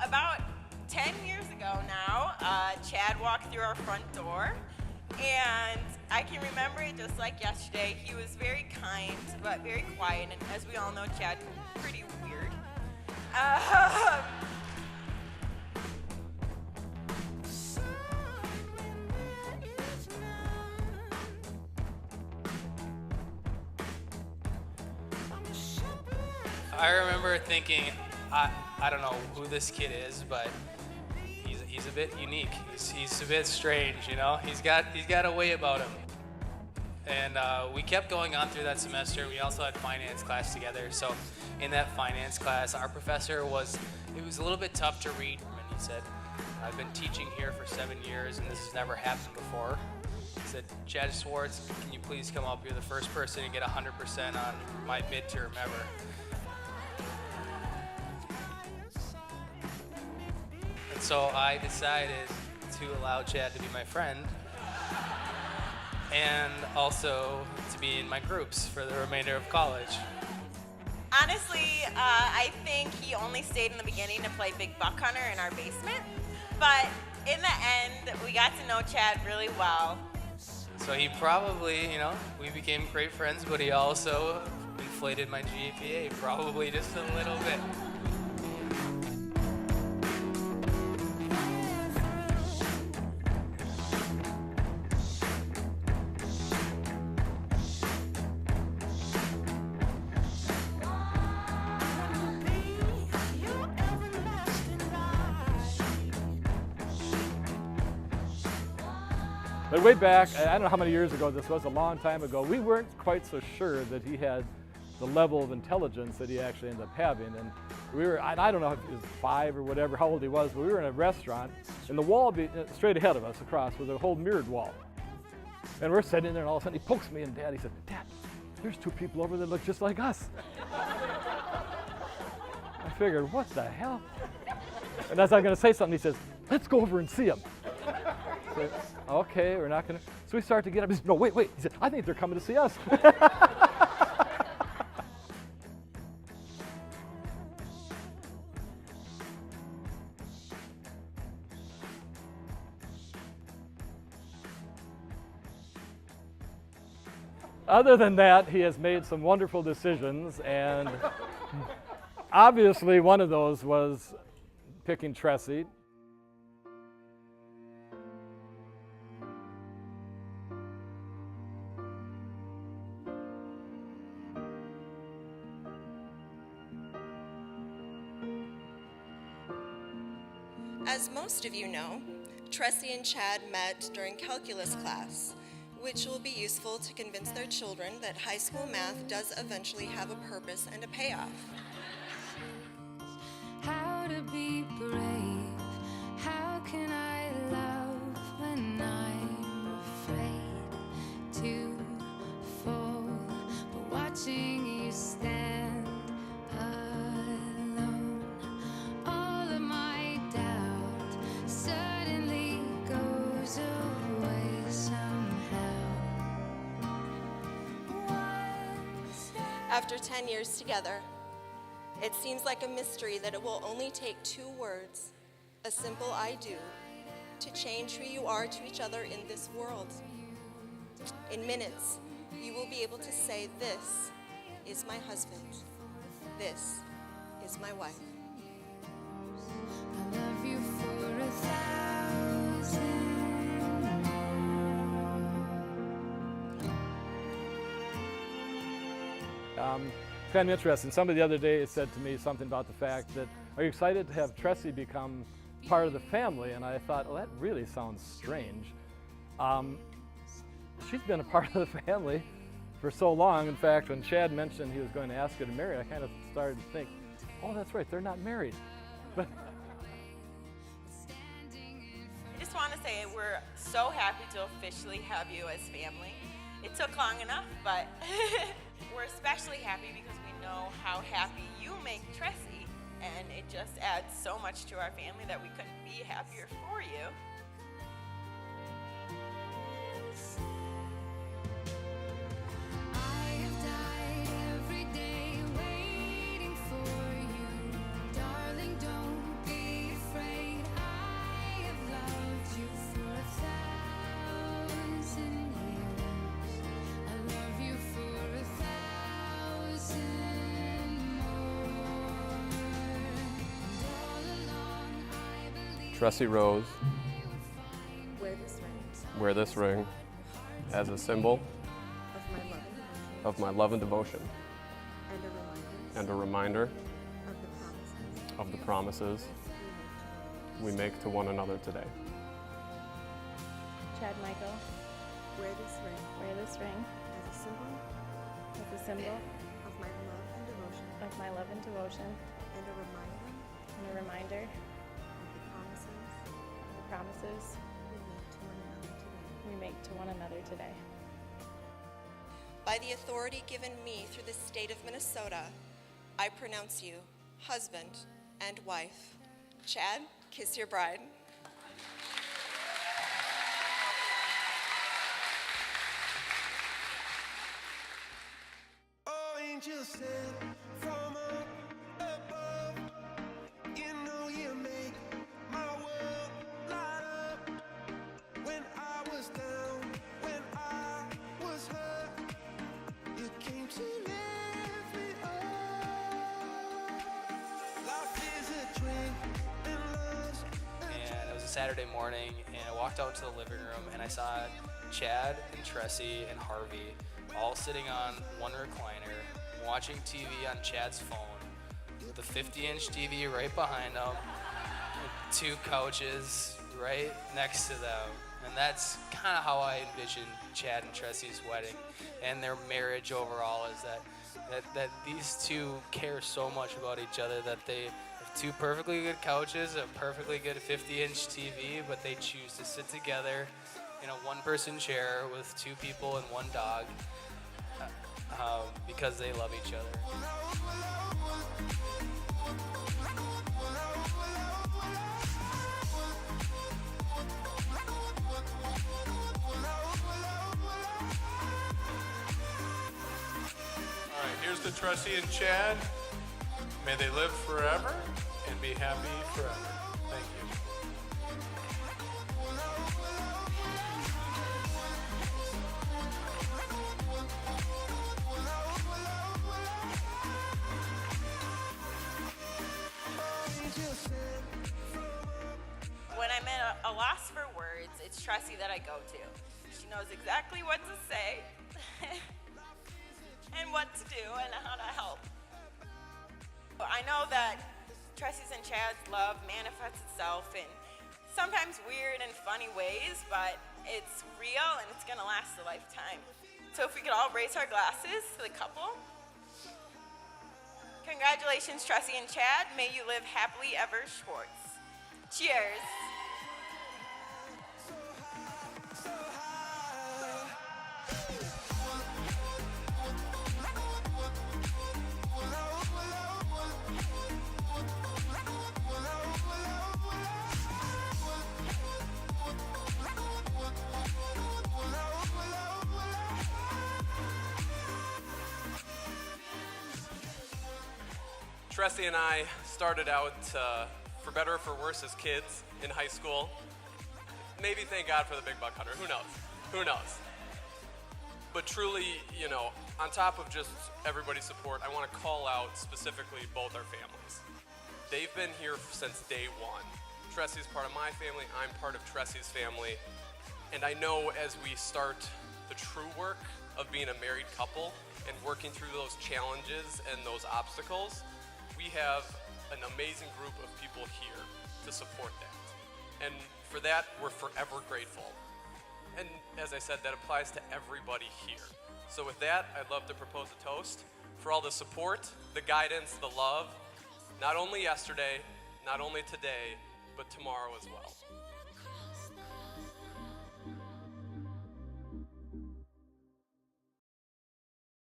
about 10 years ago now, Chad walked through our front door, and I can remember it just like yesterday. He was very kind, but very quiet, and as we all know, Chad's pretty weird. I remember thinking, I don't know who this kid is, but he's a bit unique. He's a bit strange, you know. He's got a way about him. And we kept going on through that semester. We also had finance class together. So in that finance class, our professor it was a little bit tough to read. And he said, I've been teaching here for 7 years, and this has never happened before. He said, Chad Swartz, can you please come up? You're the first person to get 100% on my midterm ever. And so I decided to allow Chad to be my friend and also to be in my groups for the remainder of college. Honestly, I think he only stayed in the beginning to play Big Buck Hunter in our basement. But in the end, we got to know Chad really well. So he probably, we became great friends, but he also inflated my GPA, probably just a little bit. But way back, I don't know how many years ago this was, a long time ago, we weren't quite so sure that he had the level of intelligence that he actually ended up having. And I don't know if he was 5 or whatever, how old he was, but we were in a restaurant, and the wall straight ahead of us across was a whole mirrored wall. And we're sitting there, and all of a sudden he pokes me and Dad, he said, Dad, there's 2 people over there that look just like us. I figured, what the hell? And as I was going to say something, he says, let's go over and see them. So, okay, we're not going to. So we start to get up. He said, no, wait. He said, I think they're coming to see us. Other than that, he has made some wonderful decisions, and obviously one of those was picking Tressie. As most of you know, Tressie and Chad met during calculus class, which will be useful to convince their children that high school math does eventually have a purpose and a payoff. How to be brave, how can I love when I'm afraid to fall, but watching you stand alone, all of my doubt suddenly goes away somehow. After 10 years together, it seems like a mystery that it will only take 2 words, a simple I do, to change who you are to each other in this world. In minutes, you will be able to say, this is my husband, this is my wife. I love you for 1,000. It's kind of interesting. Somebody the other day said to me something about the fact that, are you excited to have Tressie become part of the family? And I thought, well, that really sounds strange. She's been a part of the family for so long. In fact, when Chad mentioned he was going to ask her to marry, I kind of started to think, oh, that's right, they're not married. But I just want to say we're so happy to officially have you as family. It took long enough, but we're especially happy because we know how happy you make Tressie, and it just adds so much to our family that we couldn't be happier for you. I have died every day waiting for you. Darling, don't be Tressie Rose, wear this ring as a symbol of my love and devotion, of my love and devotion, and a reminder and a reminder of the promises of the promises we make to one another today. Chad Michael, wear this ring as a symbol of my love and devotion, and a reminder of the promises we make to one another today. By the authority given me through the state of Minnesota, I pronounce you husband and wife. Chad, kiss your bride. Oh, angels sent from above. You know you make my world light up. When I was down, when I was hurt, you came to lift me up. Life is a drink and love's And it was a Saturday morning, and I walked out into the living room, and I saw Chad and Tressie and Harvey all sitting on one recliner, watching TV on Chad's phone, with the 50-inch TV right behind them, with two couches right next to them. And that's kind of how I envision Chad and Tressie's wedding and their marriage overall, is that these two care so much about each other that they have two perfectly good couches, a perfectly good 50-inch TV, but they choose to sit together in a one-person chair with two people and one dog because they love each other. All right, here's to Tressie and Chad. May they live forever and be happy forever. Thank you. When I'm at a loss for words, it's Tressie that I go to. She knows exactly what to say and what to do and how to help. I know that Tressie's and Chad's love manifests itself in sometimes weird and funny ways, but it's real and it's gonna last a lifetime. So if we could all raise our glasses to the couple. Congratulations, Tressie and Chad. May you live happily ever, Schwartz. Cheers. Tressie and I started out, for better or for worse, as kids in high school. Maybe thank God for the big buck hunter. Who knows? Who knows? But truly, you know, on top of just everybody's support, I want to call out specifically both our families. They've been here since day one. Tressie's part of my family, I'm part of Tressie's family. And I know as we start the true work of being a married couple and working through those challenges and those obstacles, we have an amazing group of people here to support that. And for that, we're forever grateful. And as I said, that applies to everybody here. So with that, I'd love to propose a toast for all the support, the guidance, the love, not only yesterday, not only today, but tomorrow as well.